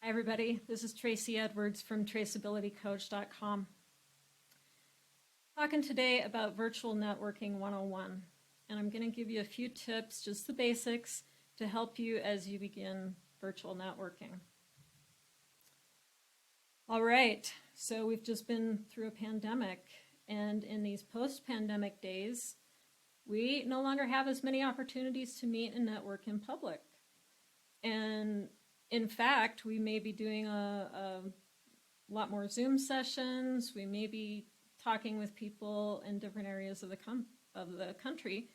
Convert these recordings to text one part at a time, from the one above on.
Hi everybody, this is Tracie Edwards from Traceabilitycoach.com. Talking today about Virtual Networking 101, and I'm going to give you a few tips, just the basics, to help you as you begin virtual networking. All right, so we've just been through a pandemic, and in these post-pandemic days, we no longer have as many opportunities to meet and network in public. And in fact, we may be doing a lot more Zoom sessions. We may be talking with people in different areas of the country,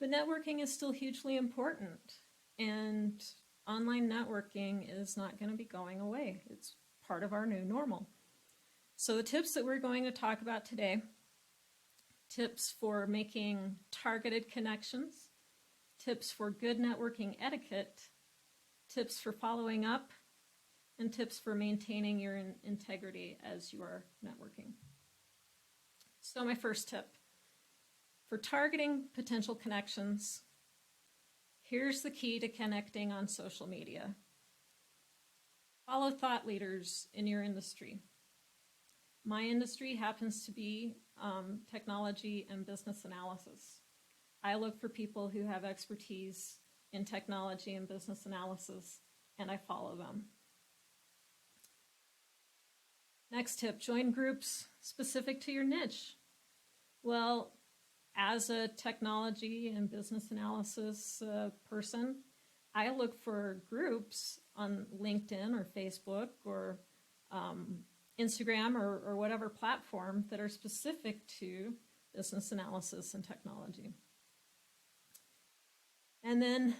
but networking is still hugely important. And online networking is not going to be going away. It's part of our new normal. So the tips that we're going to talk about today, tips for making targeted connections, tips for good networking etiquette, tips for following up, and tips for maintaining your integrity as you are networking. So my first tip, for targeting potential connections, here's the key to connecting on social media. Follow thought leaders in your industry. My industry happens to be technology and business analysis. I look for people who have expertise in technology and business analysis, and I follow them. Next tip, join groups specific to your niche. Well, as a technology and business analysis person, I look for groups on LinkedIn or Facebook or Instagram or whatever platform that are specific to business analysis and technology. And then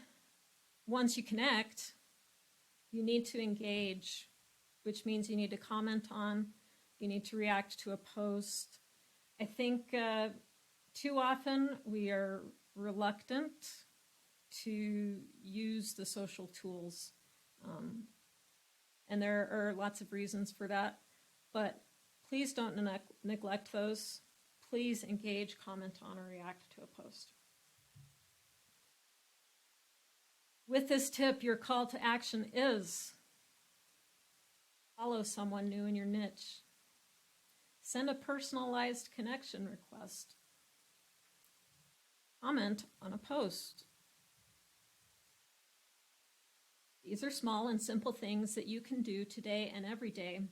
once you connect, you need to engage, which means you need to comment on, you need to react to a post. I think too often we are reluctant to use the social tools. And there are lots of reasons for that, but please don't neglect those. Please engage, comment on, or react to a post. With this tip, your call to action is follow someone new in your niche. Send a personalized connection request. Comment on a post. These are small and simple things that you can do today and every day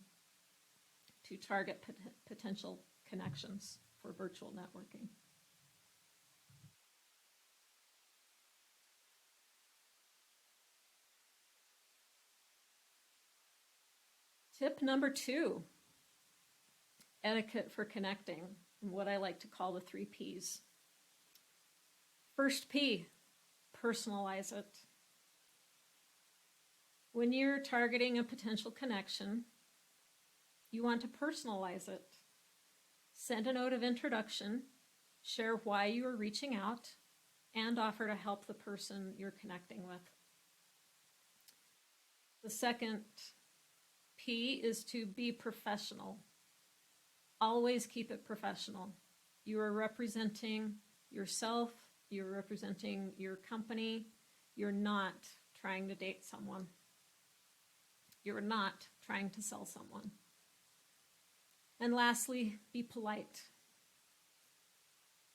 to target potential connections for virtual networking. Tip number 2, etiquette for connecting, and what I like to call the 3 Ps. First P, personalize it. When you're targeting a potential connection, you want to personalize it. Send a note of introduction, share why you are reaching out, and offer to help the person you're connecting with. The second P is to be professional. Always keep it professional. You are representing yourself, you're representing your company, you're not trying to date someone. You're not trying to sell someone. And lastly, be polite.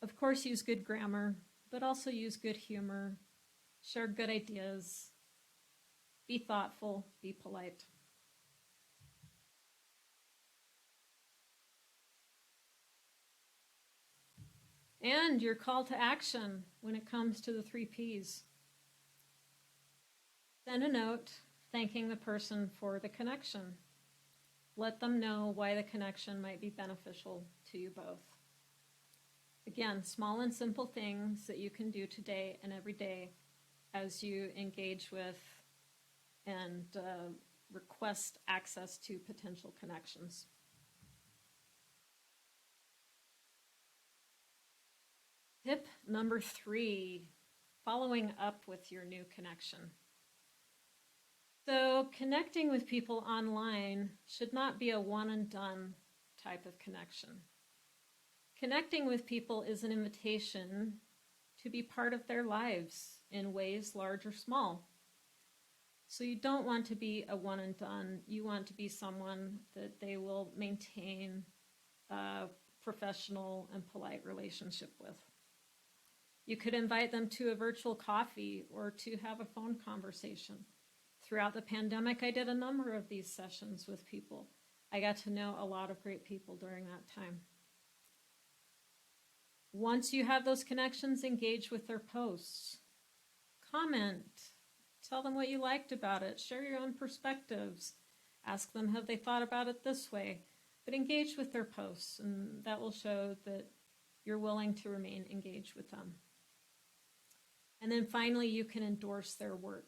Of course, use good grammar, but also use good humor, share good ideas, be thoughtful, be polite. And your call to action when it comes to the 3 Ps. Send a note thanking the person for the connection. Let them know why the connection might be beneficial to you both. Again, small and simple things that you can do today and every day as you engage with and request access to potential connections. Tip number 3, following up with your new connection. So connecting with people online should not be a one and done type of connection. Connecting with people is an invitation to be part of their lives in ways large or small. So you don't want to be a one and done. You want to be someone that they will maintain a professional and polite relationship with. You could invite them to a virtual coffee or to have a phone conversation. Throughout the pandemic, I did a number of these sessions with people. I got to know a lot of great people during that time. Once you have those connections, engage with their posts. Comment. Tell them what you liked about it. Share your own perspectives. Ask them, have they thought about it this way? But engage with their posts, and that will show that you're willing to remain engaged with them. And then finally, you can endorse their work.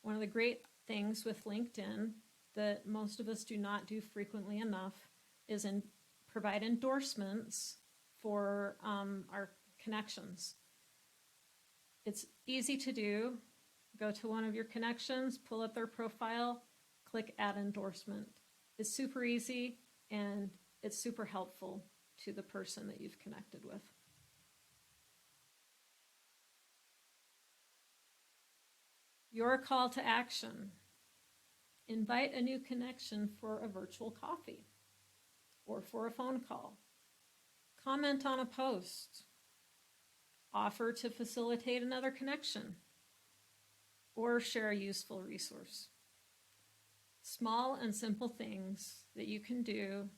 One of the great things with LinkedIn that most of us do not do frequently enough is provide endorsements for our connections. It's easy to do. Go to one of your connections, pull up their profile, click add endorsement. It's super easy and it's super helpful to the person that you've connected with. Your call to action. Invite a new connection for a virtual coffee or for a phone call. Comment on a post. Offer to facilitate another connection or share a useful resource. Small and simple things that you can do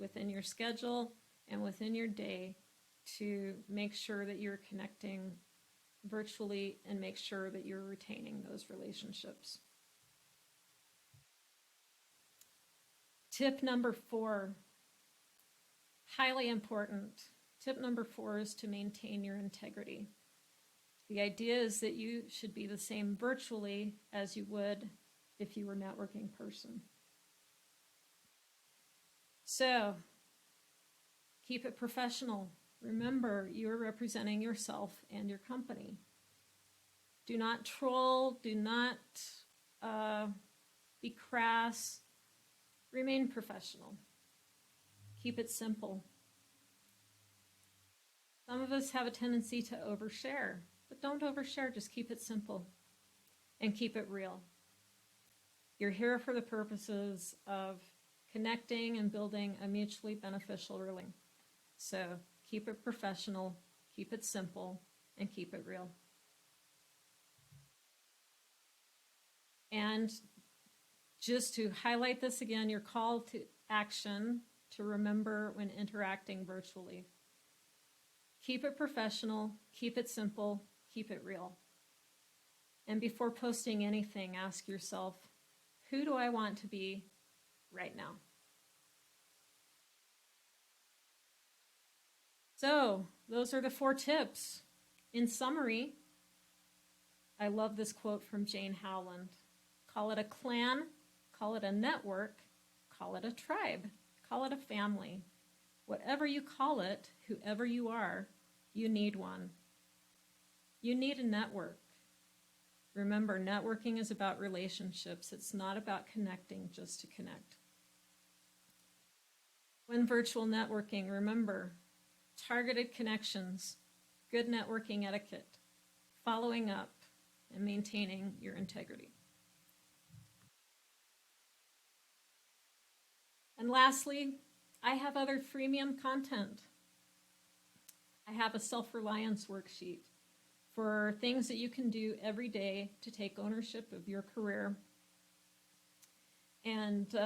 within your schedule and within your day to make sure that you're connecting virtually and make sure that you're retaining those relationships. Tip number 4, highly important. Tip number 4 is to maintain your integrity. The idea is that you should be the same virtually as you would if you were networking in person. So, keep it professional. Remember, you're representing yourself and your company. Do not troll, do not be crass. Remain professional. Keep it simple. Some of us have a tendency to overshare, but don't overshare, just keep it simple and keep it real. You're here for the purposes of connecting and building a mutually beneficial relationship. So keep it professional, keep it simple, and keep it real. And just to highlight this again, your call to action to remember when interacting virtually. Keep it professional, keep it simple, keep it real. And before posting anything, ask yourself, who do I want to be right now? So, those are the 4 tips. In summary, I love this quote from Jane Howland. Call it a clan, call it a network, call it a tribe, call it a family. Whatever you call it, whoever you are, you need one. You need a network. Remember, networking is about relationships. It's not about connecting just to connect. When virtual networking, remember, targeted connections, good networking etiquette, following up, and maintaining your integrity. And lastly, I have other freemium content. I have a self-reliance worksheet for things that you can do every day to take ownership of your career and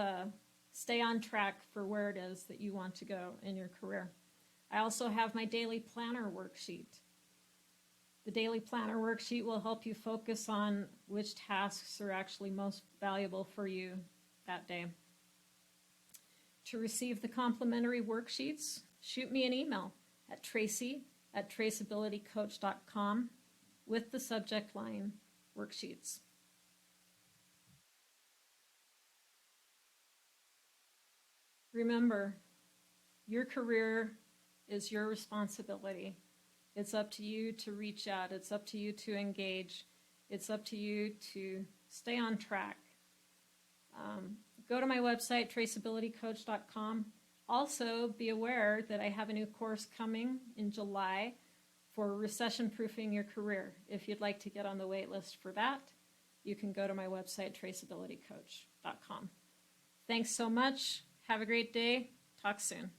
stay on track for where it is that you want to go in your career. I also have my daily planner worksheet. The daily planner worksheet will help you focus on which tasks are actually most valuable for you that day. To receive the complimentary worksheets, shoot me an email at tracie@traceabilitycoach.com with the subject line worksheets. Remember, your career is your responsibility. It's up to you to reach out. It's up to you to engage. It's up to you to stay on track. Go to my website, traceabilitycoach.com. Also, be aware that I have a new course coming in July for recession-proofing your career. If you'd like to get on the wait list for that, you can go to my website, traceabilitycoach.com. Thanks so much. Have a great day. Talk soon.